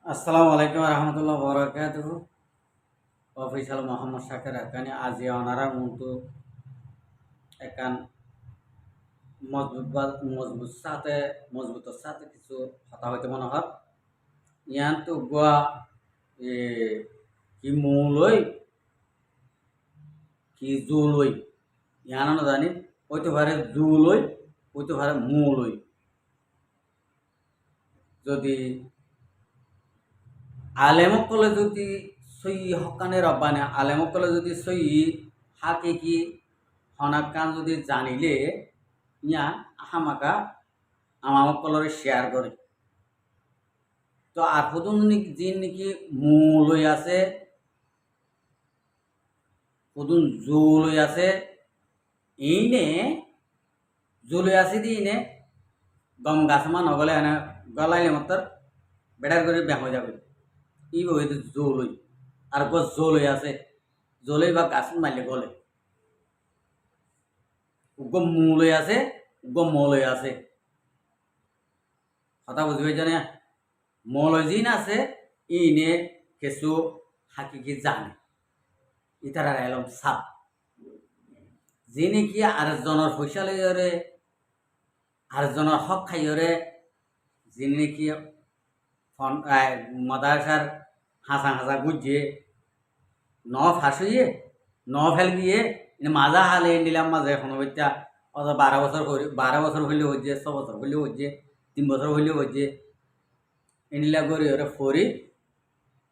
আসসালামু আলাইকুম রহমতুল্লাহ বরকাতুহ। অফিসাল মোহাম্মদ শাকের হাক্কানি আজি অনারা মতো একান মজবুতের সাথে কিছু কথা হইতে মনে হয় ইয়ান তো গোয়া এ কি মৌলই কি জুলই ইয়ান না জানি হইতে পারে জুলই হইতে পারে মৌলই যদি আলেমকলে যদি সই হকানে রব্বানে আলেমকলে যদি সই হাকিকি হনাকান যদি জানিলে ইয়া হামাকা আমামকলরে শেয়ার করে তো আর হুদুন যিন নাকি মূলই আছে হুদুন জুলই আছে ইনে জুলই আছে দি ইনে গম গাছমা নগলে এনে গলাইলে মতর বেড়ার করে ব্যাং হয়ে যাবে ই হইতে জলই আর গছ জলই আছে জলই বা গাছ মারলে গলে উগ্র মূলই আছে উগ্র মলই আছে কথা বুঝবে জানে মলজিন আছে ইনে কিছু হাকিকি জানে ইতারা এলম সাপ যিনি কি আরেকজনের পয়সা লইরে আরেকজনের হক খাইরে যিনি নাকি মাদারসার হাসা হাসা গুজিয়ে ন ফাঁসিয়ে ন ফেল গিয়ে মাজা হালে নিলাম মাঝে এখনো বইটা অত 12 বছর হইলে হচ্ছে 6 বছর হইলে হচ্ছে 3 বছর হইলে হচ্ছে এনিলা করি ওরা ফরি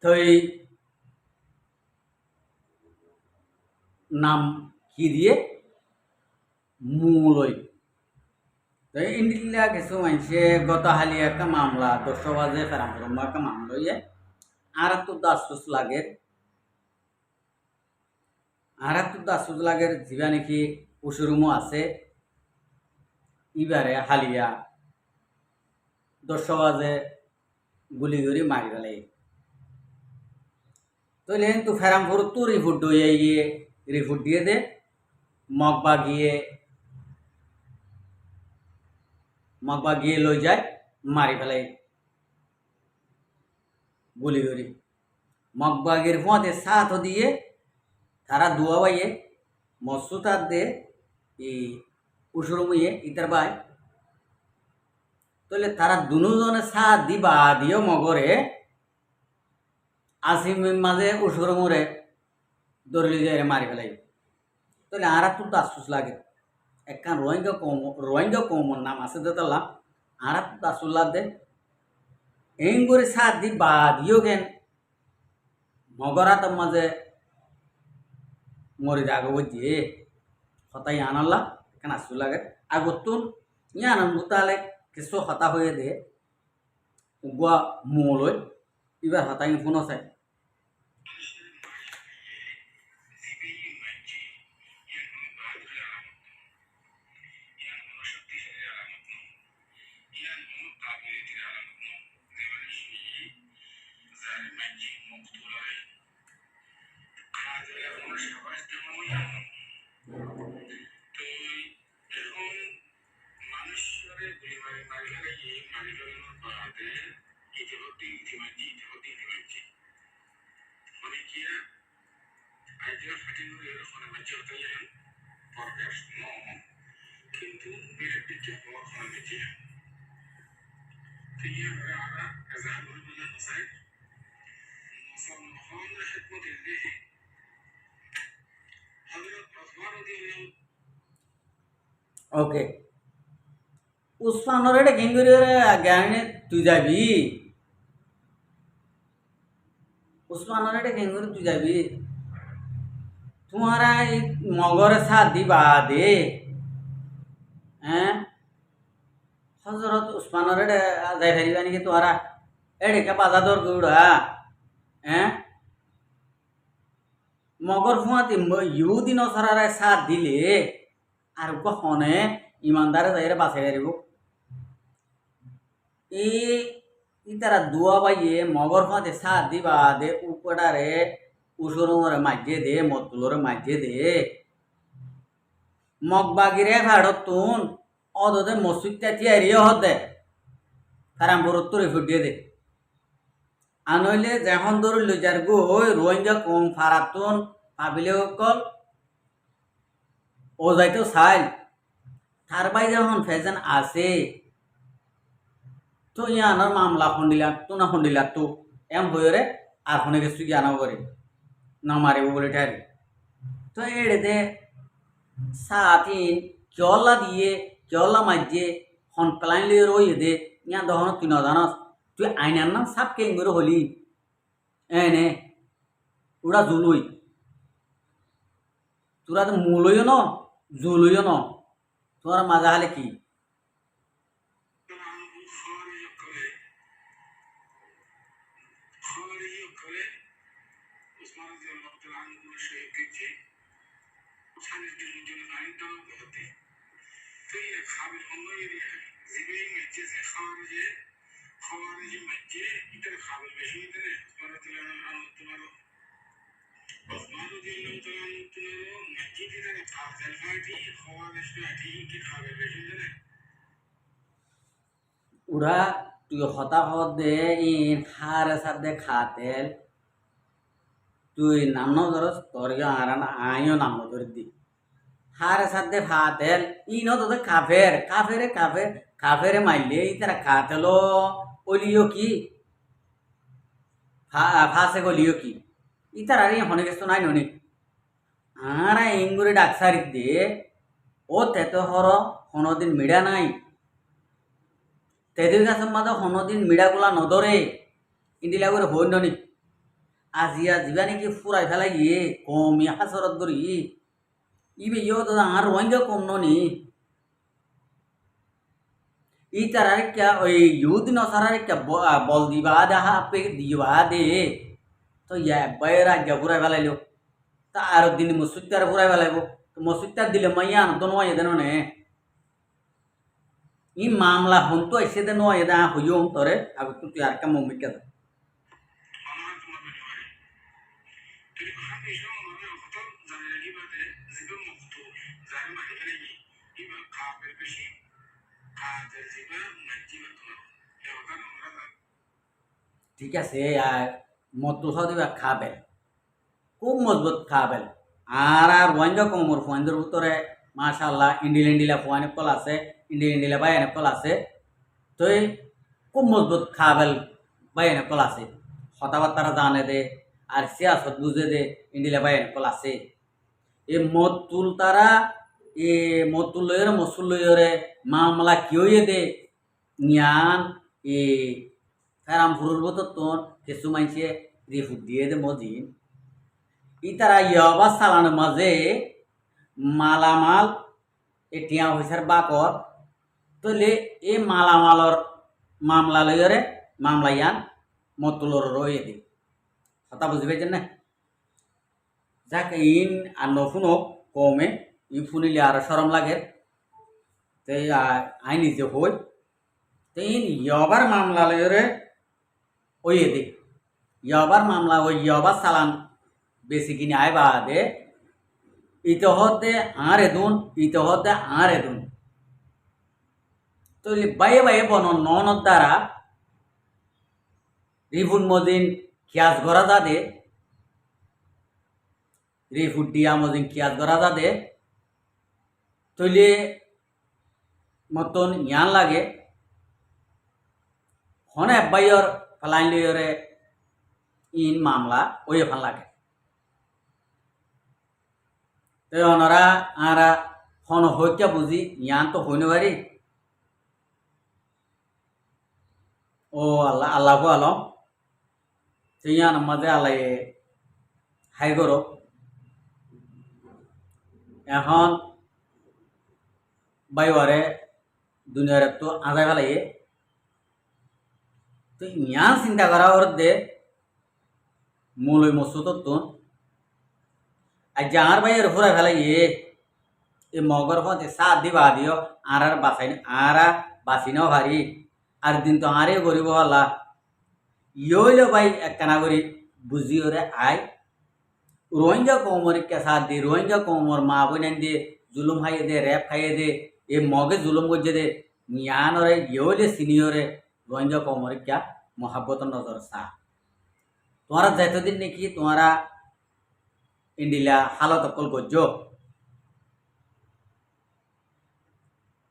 থই নাম কি দিয়ে মূলই তো ইন্ডিলা কিছু মানুষে গত হালি একটা মামলা 10 বাজে ফেরাম একটা মামলা হইয়ে আর তো দাস লাগে আর তো দাস লাগে যা নাকি উসুরুমো আছে ইবারে হালিয়া 10 বাজে গুলি করে মারি ফেলে তো লেন তো ফেরামপুর তো রিপোর্ট গিয়ে রিপোর্ট দিয়ে দে মগবা গিয়ে লই যায় মারি ফেলে গুলি করে মগবাগের ফুঁয়াতে সাথ দিয়ে তারা দুয়া বাইয়ে মসুতার দে এই উসুরুমুয়ে ইতার বাই তাহলে তারা দুজনে সাথ দিবা দিও মগরে আসিম মাঝে উসুরুমুরে দৌড়লি যায় মারি ফেলাই তাহলে আর তো আফসোস লাগে একখান রোহিঙ্গা কৌমর নাম আছে দেতাল্লাম আর তো আফসোস দে এই করে সাথ দি বা দিও কেন মগরাত মাঝে মরে যাগো বুঝিয়ে হতাই আনাল্লা কেন আসু লাগে আগতুন ইয়ান মুতালে কিছু হতা হয়ে দে উগুয়া মূলই এবার হতাই ফোন আছে ওকে উসমানের এটা ঘিঙ্গুরি জ্ঞানে তুই যাবি উসমানের এটা ঘিঙ্গুরি তুই যাবি তোমারা এই মগরে সাথ দিবা দে হ্যাঁ হজরত উসমানের এটা যাই ফেরিবা নাকি তোরা এড়ে কে বাধা দর গৌড়া হ্যাঁ মগর ফুয়াতি ইহুদি নসরারে সাথ দিলে আর কখনে ইমানদারে যাইরে বাঁচাই পারিব এই তারা দুয়া বাইয়ে মগর ফাঁতে সাথ দিবা দে উপটারে উসুরমরে মাঝে দে মতুলরে মাঝে দে মগবাগিরে ভাড়ত তুন অদে মসজিদটা তিয়ারিয়ে হত দে কারাম বরত্তরে ফুটিয়ে দে আনইলে যখন ধরে লইজার গো ওই রোহিঙ্গা কম ফারাতুন পাবিলে অকল ও যাইতো চাইল তার বাই যখন ফেজেন আছে তো ইয়ানোর মামলা খুন্দিলাম তো না খুন্দিলাম তো এম হয়ে আর শুনে গেছি জ্ঞান করে না মারিব বলে ঠারি তো এড়ে সাতিন জল্লা দিয়ে জল্লা মাঝে হন প্লাইন লিয়ে রই দে ইয়া দহন তুই না জানাস তুই আইনার নাম সাপ কে করে হলি এনে ওরা জুলুই তোরা তো মূলইও ন জুলুইও ন তোর মাজা হলে কি ওরা তুই হতাহত দে ইন হারে সাথে খাতেল তুই নাম ধরস তোর আর আইও নাম ধরে দি হারে সাথে ফাতেল ইনো তো কাফের কাফেরে কাফের কাফেরে মাইলে ইতারা খাতেলো ওলিও কি ফাঁসে গলিও কি ইতার আর হনে গেছো নাই ননি আরা ইঙ্গুরি ডাকসারি দিয়ে ও তেতো হর হনদিন মিড়া নাই তেদের কাছে মাঝে হনদিন মিড়াগুলা নদরে ইন্দিলা করে হই ননি আজিয়া যিবা নাকি ফুরাই ফেলাই গিয়ে কম হাসরত করি ইবে ইয় তো আর রোহিঙ্গা কম ননি ই তারারে क्या ওই ইহুদি নসারারে क्या বল দিবা দেখা আপে দিবা দে তো ইয়া বাইরা জাগুরাই ফেলাইলো তা আর দিন মসুদ্দার ফুরাই ফেলাইব তো মসুদ্দার দিলে মাইয়া তো নয় দেন নে ই মামলা হন তো এসে দে নয় দা হইও তোরে আগে তুই আর কাম মিকা ঠিক আছে আর মতো দিবা খাবেন খুব মজবুত খাবেন আর রোহিঙ্গা কমর ফোয়াইন্দের ভিতরে মাশাল্লাহ ইন্ডিলা ফোয়াইন কল আছে ইন্ডিলা বাইন কল আছে তো খুব মজবুত খাবেল বাইন কল আছে কথাবার্তারা জানে দে আর সিয়াসত বুঝে দে ইন্ডিলা বাইন কল আছে এ মদ তুল তারা এ মদ তুলরে মসুলরে মামলা কিয়ে দে জ্ঞান এ ফেরাম ফুরুর বতো তোর কিছু মাইছে রিফুট দিয়ে দে মজিন ইতারা ইয়াবা চালানোর মাঝে মালামাল এ টিয়া হয়েছে বাকর তলে এ মালামালর মামলা লইরে মামলা ইয়ান মতুলর রয়ে দি কথা বুঝি পাইছেন না যাক ইন আর নফুনক কমে ই ফুনিলে আর সরম লাগে তে আই নিজে হই তে ইন ইয়াবার মামলা লইরে ওয়ে দি ইয়াবার মামলা ওই ইয়াবার চালান বেশি কিনে আয় বাদে ইতে হতে আর এদুন ইতে হতে আর এদুন তো বাইয়ে বাইয়ে বন ননদ দ্বারা রিফুট মদিন খিয়াজ গড়া যা দে রিফুট দিয়া মদিন খিয়াজ গড়া যা দে তৈলে মতন ইয়ান লাগে হনে বাইয়র ফেলাইন লইরে ইন মামলা ওই ফান লাগে তো ওনারা আরা হন হইতে বুঝি ইয়ান তো হইনে পারি ও আল্লাহ আল্লাহ আলম তো ইয়ান মাঝে আল্লাহ হাই করো এখন বাইরে দুনিয়ার তো আজাই ফেলাই তো ইয়ান চিন্তা করা ওর দে মূলই মসুদ তো আর যার বাইয়ের ফুরাই ফেলাই এ মগর ফতে সাত দিবা দিও আর বাঁচাই আর বাঁচিনাও ভারি আর দিন তো আরে গরিব হলা ইয়ইলো ভাই একখানা করি বুঝি ওরে আয় রোহিঙ্গা কৌমরে কে সাথ দি রোহিঙ্গা কৌমর মা বোন দিয়ে জুলুম খাইয়ে দে র্যাপ খাইয়ে দে এ মগে জুলুম করছে দে মিয়ান ওরে ইয়ইলে সিনিয়রে রোহিঙ্গা কৌমরে ক্যা মহাব্বত নজর সা তোমারা যতদিন নাকি তোমারা ইন্ডিলা হালত অকল গজ্জ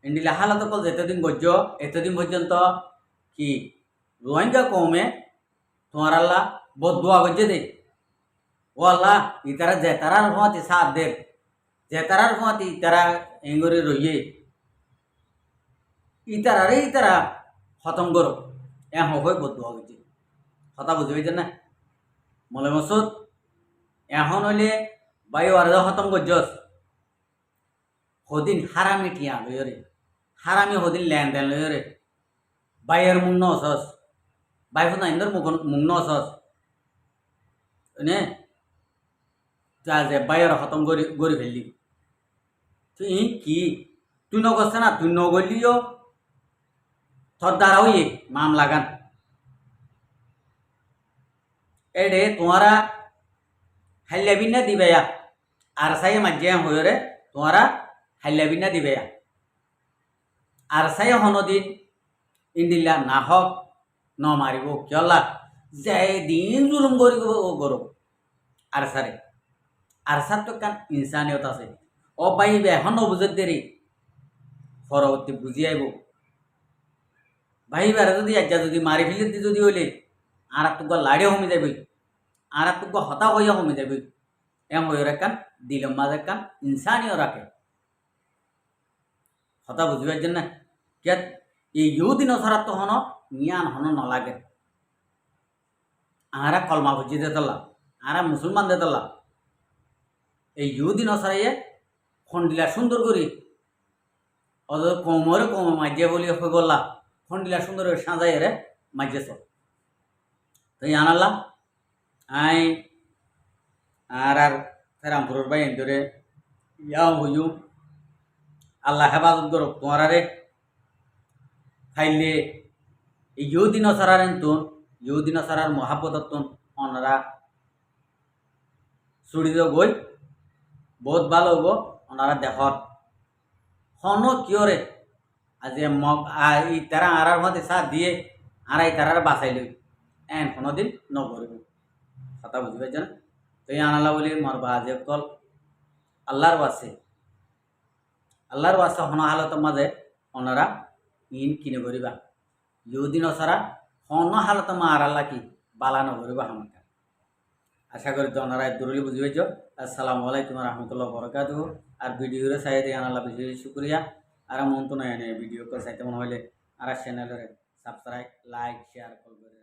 ইন্ডিলা হালত অকল যতদিন গজ্জ এতদিন পর্যন্ত কি রোহিঙ্গা কমে তোমার আল্লাহ বদুয়া গজ্জে দে ও আল্লাহ ইতারা জেতারার ভুয়াতি সাথ দে জেতারার ভুয়াতি ইতারা এঙ্গরে রইয়ে ইতারা খতম করো এ হয়ে বদুয়া গজ্জে কথা বুঝে পেয়েছেন না মলে মসুদ এখন হইলে বায়ু আর খতম করছস হদিন হারামি টিয়া লইরে হারামি হদিন লেনদেন লইরে বাইয়ের মুন্ন হসস বাই ফোন আইন্দর মুন্ন হসস নে যা যে বাইয়ের খতম গড়ি ফেললি তুই কি তুই নগছে না তুই নগলিও তোর দ্বারা হইয়ে মাম লাগান এডে তোমারা হাইলাবিনা দিবেয়া আর সাই মাঝে হয়ে তোমারা হাইলাবিনা দিবেয়া আর সাই হনদিন ইন্ডিলা না হক ন মারিব কিয়লা যাই দিন জুলুম করিব ও গরব আর সার তো কান ইনসানিয়ত আছে ও পাইবে এখন বুঝে দেরি পরবর্তী বুঝি আইব ভাইবার যদি আজ্ঞা যদি মারি ফেলে যদি হইলে আর তোক লাড়ে হমি যাবে আর তোক হতা হইয়া হমি যাবে এম হয়ে রাখান দিলম মাঝে কান ইনসানিও রাখে হতা বুঝিবার জন্য কে এই দিন সারা তো হন মিয়ান হন নলাগে আরা কলমা বুঝি দিতলাম আরা মুসলমান দিতলাম এই দিন সারাইয়ে খন্ডিলা সুন্দর করি অত কমরে কম মাঝে বলি হয়ে গলা খন্ডিলা সুন্দর সাজাই রে মাঝেছ তাই আনালাম আই আর রামপুরের বাই ধরে ইয়াও হইও আল্লাহ হেফাজত করো তোমার রে খাইলে এই দিন সারার দিন সারার মহাপতন ওনারা ছুড়ি গই বহুত ভালো হব ওনারা দেখর হন কিয়রে আজি মগ তারা আড়ার মধ্যে সাথ দিয়ে আর তারা বাঁচাই লই এন কোনোদিন নকরিব কথা বুঝি পাইছে না তো এই আনালা বলি মোর বাজে কল আল্লাহর বাসে হন হালতের মাঝে ওনারা ইন কিনে করিবা দিন সারা হন হালতে মা আর আল্লাহ কি বালা নকরিবা আমাকে আশা করি তো ওনারা দূরলি বুঝি পাইছ আসসালামু আলাইকুম রহমতুল্লাহ বরকাতুহু আর ভিডিওরে চাই দিয়ে আনালা বেশি শুক্রিয়া আর মন তো নয় ভিডিও করে চাইতে মনে হলে আর চ্যানেলের সাবস্ক্রাইব লাইক শেয়ার করবে।